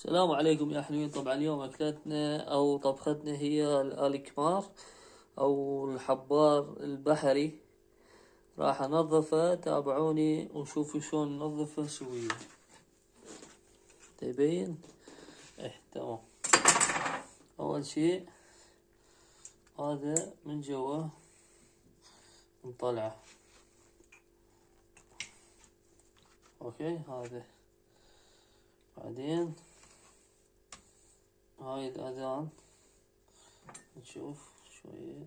السلام عليكم يا حلوين. طبعا اليوم أكلتنا أو طبختنا هي الكمار أو الحبار البحري. راح أنظفه، تابعوني وشوفوا شلون ننظفه سويا. تبين؟ تمام. أول شيء هذا من جوا نطلعه. أوكي، هذا بعدين هاي الأذان نشوف شوية.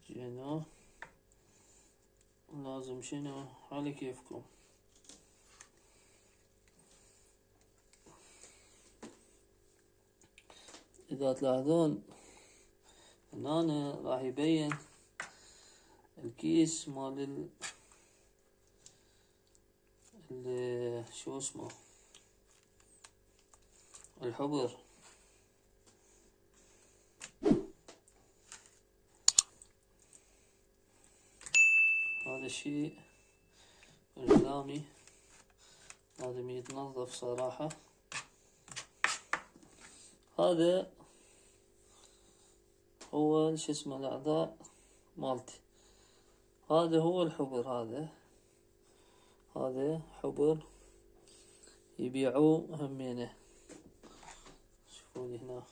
جينا لازم شنو على كيفكم. إذا تلاحظون هنا راح يبين الكيس مال شو اسمه الحبر. هذا الشيء قدامي لازم يتنظف صراحة. هذا هو شو اسمه الأعضاء مالتي. هذا هو الحبر. هذا حبر يبيعوه همينه. شوفوني هنا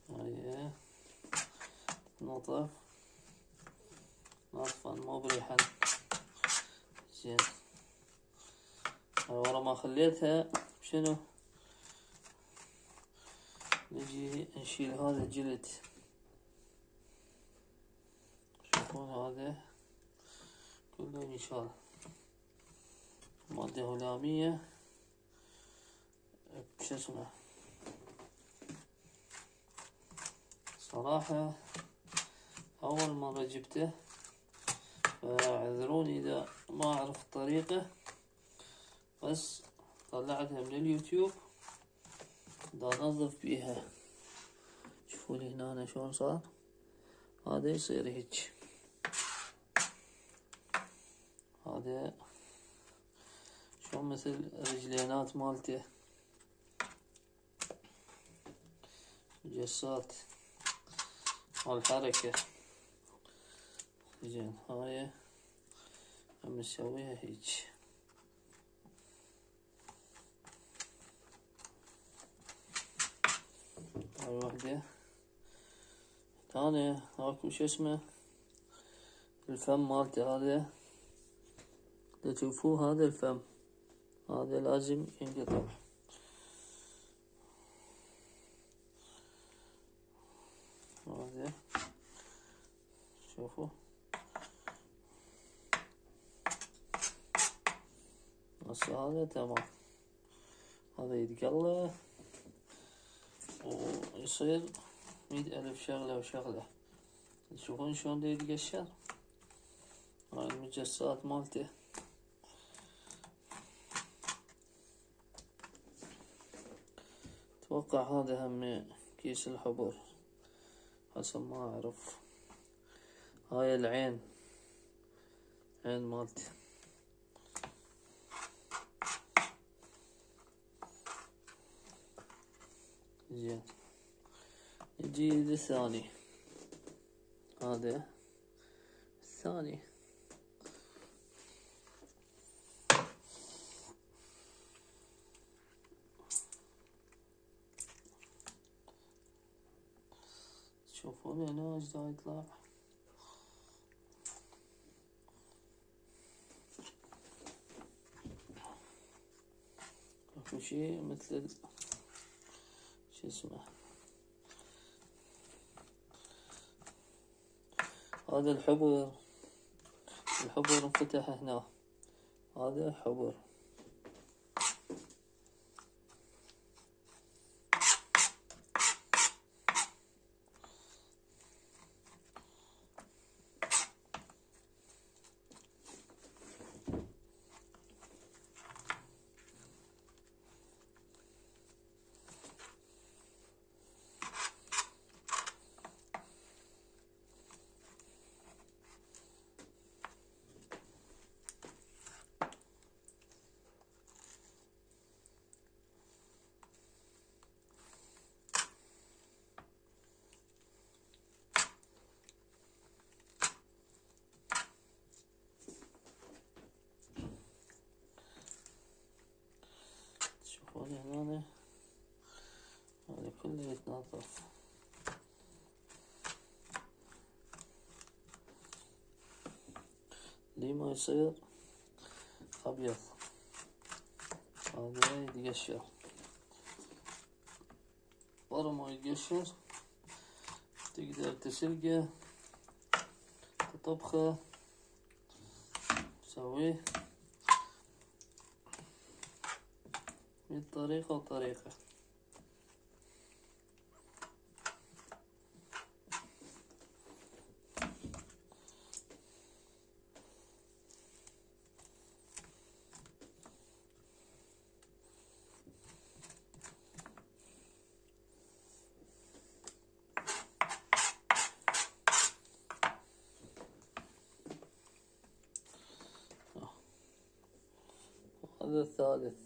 هاي نظف نظفا مو بريحا. زين، ورا ما خليتها شنو نجي نشيل هذا الجلد. شوفون هذا كله ينشال. مادة هلامية بشو اسمه. صراحة أول مرة جبته، فاعذروني إذا ما أعرف الطريقة، بس طلعتها من اليوتيوب دا أنظف بيها. شوفولي هنا شلون صار. هذا يصير هيج. هذا شلون مثل رجلينات مالته جسات مال الحركة. زين، هاي هم نسويها هيج. هاي وحدة. ثانية هاكو شو اسمه الفم مالته. هذا تشوفوه، هذا الفم هذا لازم ينقطع. هذا شوفوا هسه هذا تمام. هذا يتقلى ويصير 100,000 شغلة وشغلة. تشوفون شلون دا يتقشر. هاي المجسات مالته. اتوقع هذا هم كيس الحبر حسب ما اعرف. هاي العين، عين مالتي. زين، يجي الثاني. هذا الثاني. تشوفون هنا ايش دا يطلع. اكو شي مثل شو اسمه. هذا الحبر انفتح هنا. هذا حبر. تنظف. لي ما يصير أبيض هذا يتقشر، ورا ما يتقشر تقدر تسلقه، تطبخه، تسويه من طريقة وطريقة. هذا الثالث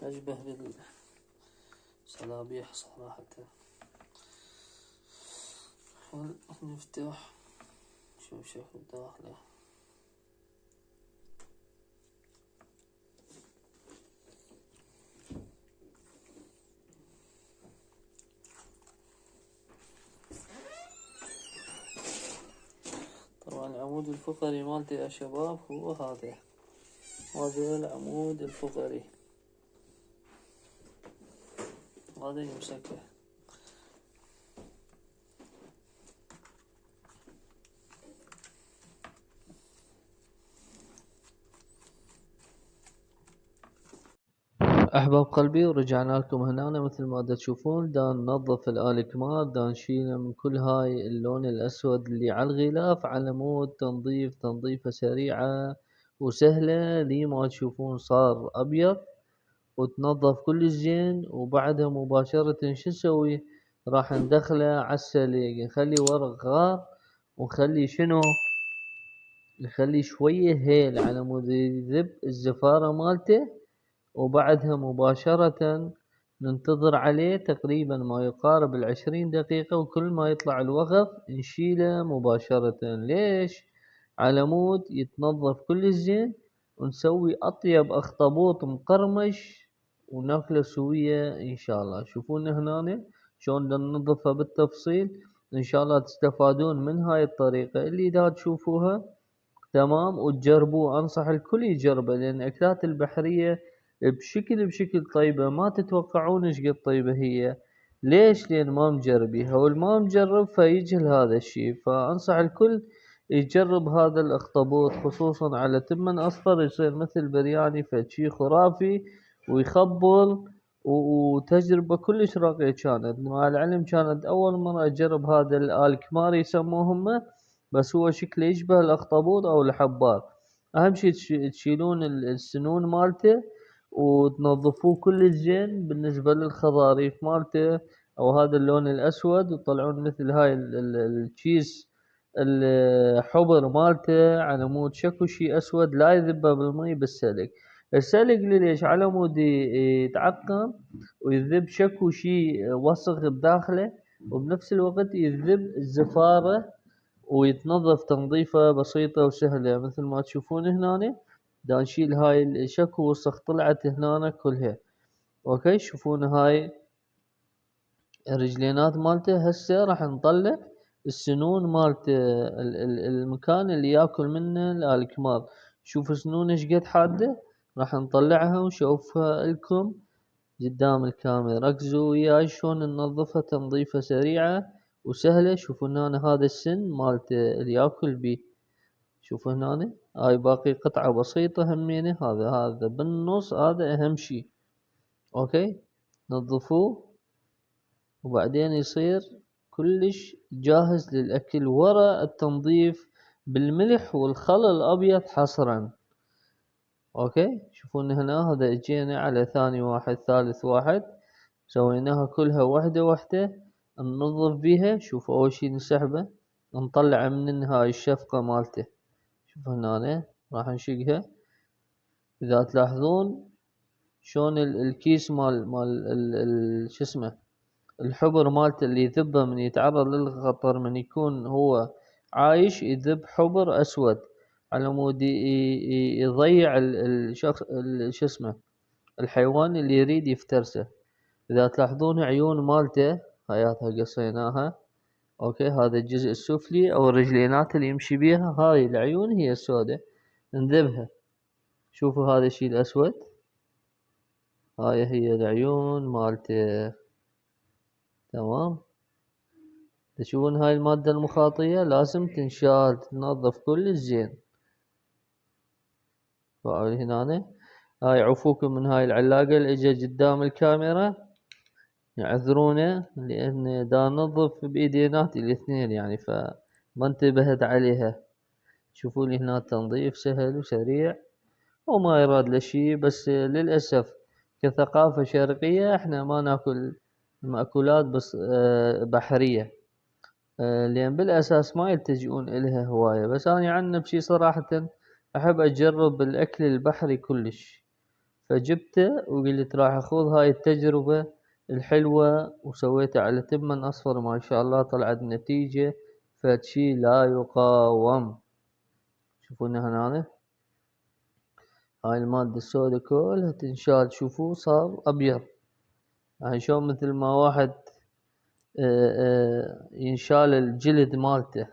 أشبه بالصلابيح صراحة. نفتح شوف شكل داخله. طبعا العمود الفقري مالتي يا شباب هو هذا العمود الفقري، هذا يمسكه. احباب قلبي، ورجعنا لكم هنا مثل ما تشوفون دا ننظف الالكمار، دا نشيله من كل هاي اللون الاسود اللي على الغلاف على مود تنظيفه سريعة وسهلة. لي ما تشوفون صار ابيض وتنظف كل زين. وبعدها مباشرة شو نسوي؟ راح ندخله على السليق، نخلي ورق غار ونخلي شنو؟ نخلي شوية هيل على مود يذب الزفارة مالته. وبعدها مباشرة ننتظر عليه تقريبا ما يقارب 20 دقيقة، وكل ما يطلع الوغف نشيله مباشرة. ليش؟ على مود يتنظف كل زين ونسوي أطيب أخطبوط مقرمش وناكله سوية إن شاء الله. شوفون هنا شلون ننظفه بالتفصيل. إن شاء الله تستفادون من هاي الطريقة اللي دا تشوفوها، تمام، وتجربوه. أنصح الكل يجربه، لأن الأكلات البحرية بشكل طيبة ما تتوقعون ايش قد طيبة هي. ليش؟ لأن ما مجربيها، والما مجرب فيجهل هذا الشي. فأنصح الكل يجرب هذا الأخطبوط، خصوصا على تمن أصفر يصير مثل برياني، فشي خرافي ويخبل. وتجربة كلش راقية كانت. مع العلم كانت أول مرة أجرب هذا الكمار يسموهم، بس هو شكله يشبه الأخطبوط أو الحبار. أهم شي تشيلون السنون مالته وتنظفوه كل زين. بالنسبة للخضاريف مالته أو هذا اللون الأسود، وتطلعون مثل هاي الكيس الحبر مالته على مود شكو شي أسود، لا يذبه بالمي بالسلق. السلق ليش؟ على مود يتعقم ويذب شكو شي وسخ بداخله، وبنفس الوقت يذب الزفارة ويتنظف تنظيفة بسيطة وسهلة. مثل ما تشوفون هنا دا نشيل هاي الشكو وسخ طلعت هنا كلها. اوكي، شوفون هاي الرجلينات مالته. هسه راح نطلع السنون مالته، المكان اللي ياكل منه الكمار. شوفوا سنونه ايش قد حادة. راح نطلعها ونشوفها لكم قدام الكاميرا. ركزوا وياي شلون ننظفها تنظيفة سريعة وسهلة. شوفوا هنا هذا السن مالته اللي ياكل بيه. شوفوا هنا هاي باقي قطعة بسيطة همينة. هذا بالنص، هذا أهم شي. أوكي، نظفوه وبعدين يصير كلش جاهز للأكل ورا التنظيف بالملح والخل الأبيض حصرا. أوكي، شوفون هنا هذا اجينا على ثاني واحد ثالث واحد، سويناها كلها واحدة ننظف بيها. شوفوا أول شي نسحبه، نطلع من هاي الشفقة مالته. شوفوا هنا راح نشقها. إذا تلاحظون شلون الكيس مال شو اسمه الحبر مالته اللي يذبه من يتعرض للخطر، من يكون هو عايش يذب حبر أسود على مود يضيع الشخص شو اسمه الحيوان اللي يريد يفترسه. اذا تلاحظون عيون مالته هياتها قصيناها. اوكي، هذا الجزء السفلي او الرجلينات اللي يمشي بيها، هاي العيون هي السوداء، نذبها. شوفوا هذا الشيء الاسود، هاي هي العيون مالته. تمام. تشوفون هاي المادة المخاطية لازم تنشال تنظف كل زين. هنا هاي عفوكم من هاي العلاقة اللي اجا قدام الكاميرا، يعذرونا لان دا ننظف بايديناتي الاثنين يعني، فما انتبهت عليها. شوفوا لي هنا تنظيف سهل وسريع وما يراد له شي، بس للأسف كثقافة شرقية احنا ما ناكل مأكولات بس بحرية، لأن بالأساس ما يلتجئون إلها هواية. بس أنا عن نفسي صراحة أحب أجرب الأكل البحري كلش، فجبته وقلت راح أخوض هاي التجربة الحلوة وسويته على تمن أصفر. ما شاء الله طلعت نتيجة فشي لا يقاوم. شوفونا هنا هاي المادة السوداء كلها تنشال. شوفوا صار أبيض، يعني شلون مثل ما واحد ينشال الجلد مالته.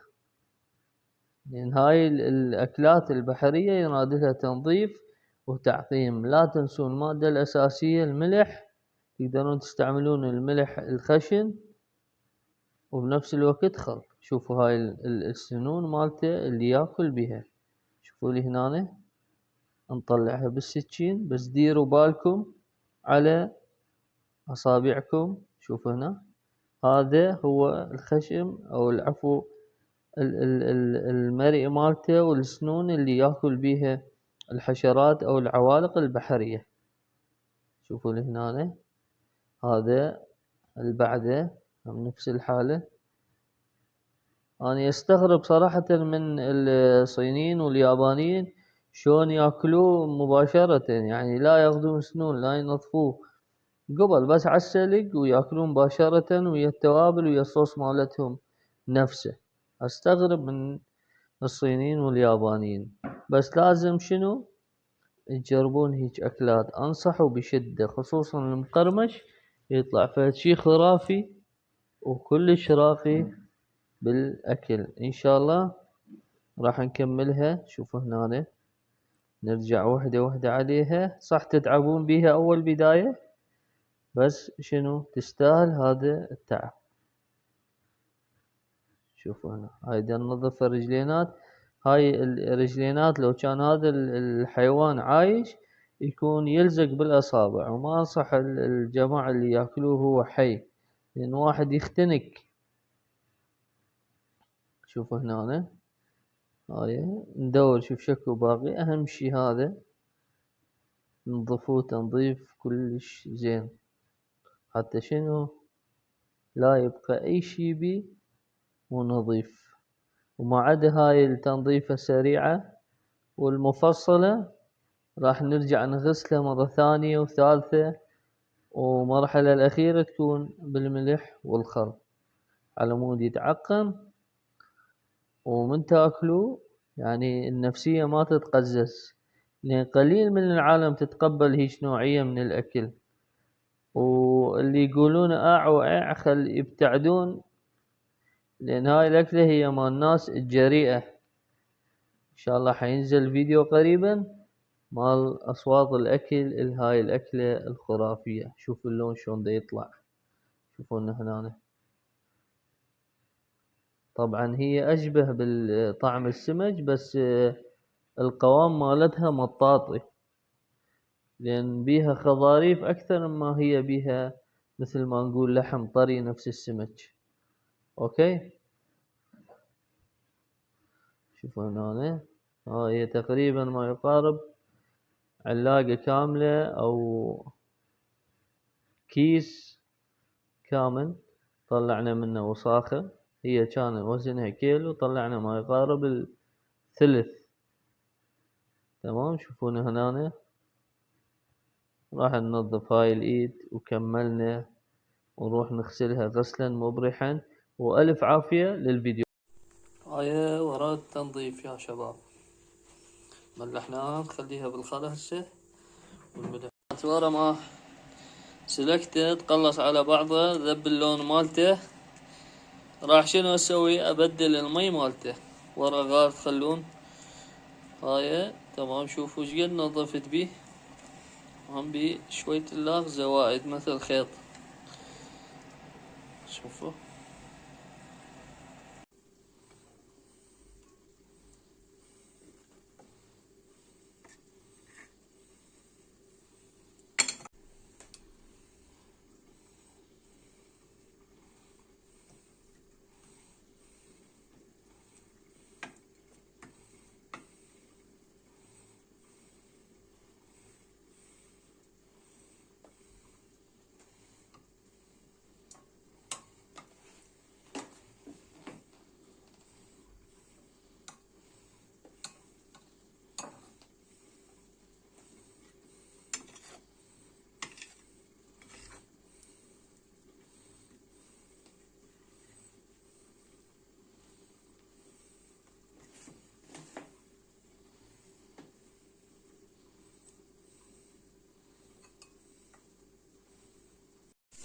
لأن هاي الأكلات البحرية ينادلها تنظيف وتعقيم. لا تنسون المادة الأساسية الملح، تقدرون تستعملون الملح الخشن وبنفس الوقت خل. شوفوا هاي السنون مالته اللي ياكل بها. شوفوا لي هنا نطلعها بالسكين، بس ديروا بالكم على أصابعكم. شوفوا هنا هذا هو الخشم أو العفو المرئي مالته والسنون اللي ياكل بيها الحشرات أو العوالق البحرية. شوفوا لي هنا هذا البعده نفس الحالة. أنا أستغرب صراحة من الصينيين واليابانيين شلون ياكلوه مباشرة، يعني لا ياخذون سنون لا ينظفوه قبل، بس على السلق وياكلون مباشرة ويا التوابل ويا الصوص مالتهم نفسه. استغرب من الصينيين واليابانيين. بس لازم شنو تجربون هيج اكلات، انصح بشدة، خصوصا المقرمش يطلع فد شي خرافي وكلش راقي بالاكل. ان شاء الله راح نكملها. شوفوا هنا نرجع وحدة وحدة عليها. صح تتعبون بيها اول بداية، بس شنو تستاهل هذا التعب. شوفوا هنا هاي دا ننظف الرجلينات. هاي الرجلينات لو كان هذا الحيوان عايش يكون يلزق بالاصابع، وما انصح الجماعة اللي ياكلوه هو حي لان واحد يختنق. شوفوا هنا هاي ندور شوف شكو باقي. اهم شي هذا ننظفوه تنظيف كلش زين حتى شنو لا يبقى اي شي بيه ونظيف. وما عدا هاي التنظيفة السريعة والمفصلة راح نرجع نغسله مرة ثانية وثالثة، ومرحلة الأخيرة تكون بالملح والخل على مود يتعقم. ومن تاكلوا يعني النفسية ما تتقزز، لأن قليل من العالم تتقبل هيش نوعية من الأكل. واللي يقولون وأع خل يبتعدون، لأن هاي الأكلة هي مال الناس الجريئة. إن شاء الله حينزل فيديو قريبا مال أصوات الأكل هاي الأكلة الخرافية. شوفوا اللون شلون دا يطلع. شوفونا هنا طبعا هي أشبه بالطعم السمك، بس القوام مالتها مطاطي، لأن بيها خضاريف أكثر مما هي بيها مثل ما نقول لحم طري نفس السمك. أوكي شوفوا هنا هي تقريبا ما يقارب علاقة كاملة أو كيس كامل طلعنا منه وصاخة. هي كان وزنها كيلو، طلعنا ما يقارب الثلث. تمام. شوفونا هنا راح ننظف هاي الايد وكملنا ونروح نغسلها غسلا مبرحا. والف عافية للفيديو. هاي ورا التنظيف يا شباب، ملحناها نخليها بالخلا هسه والملح ورا ما سلكته تقلص على بعضه، ذب اللون مالته. راح شنو اسوي؟ ابدل المي مالته ورا غار تخلون. هاي تمام. شوفوا شقد نظفت بيه، هم بيه شوية اللاغ زوائد مثل خيط. شوفوا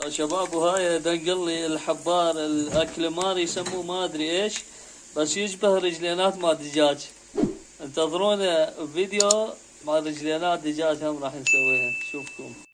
يا شباب، وهاي دنقل لي الحبار الاكلمار يسموه ما ادري ايش، بس يشبه رجلينات مال دجاج. انتظرونا فيديو مع رجلينات دجاج هم راح نسويها، شوفكم.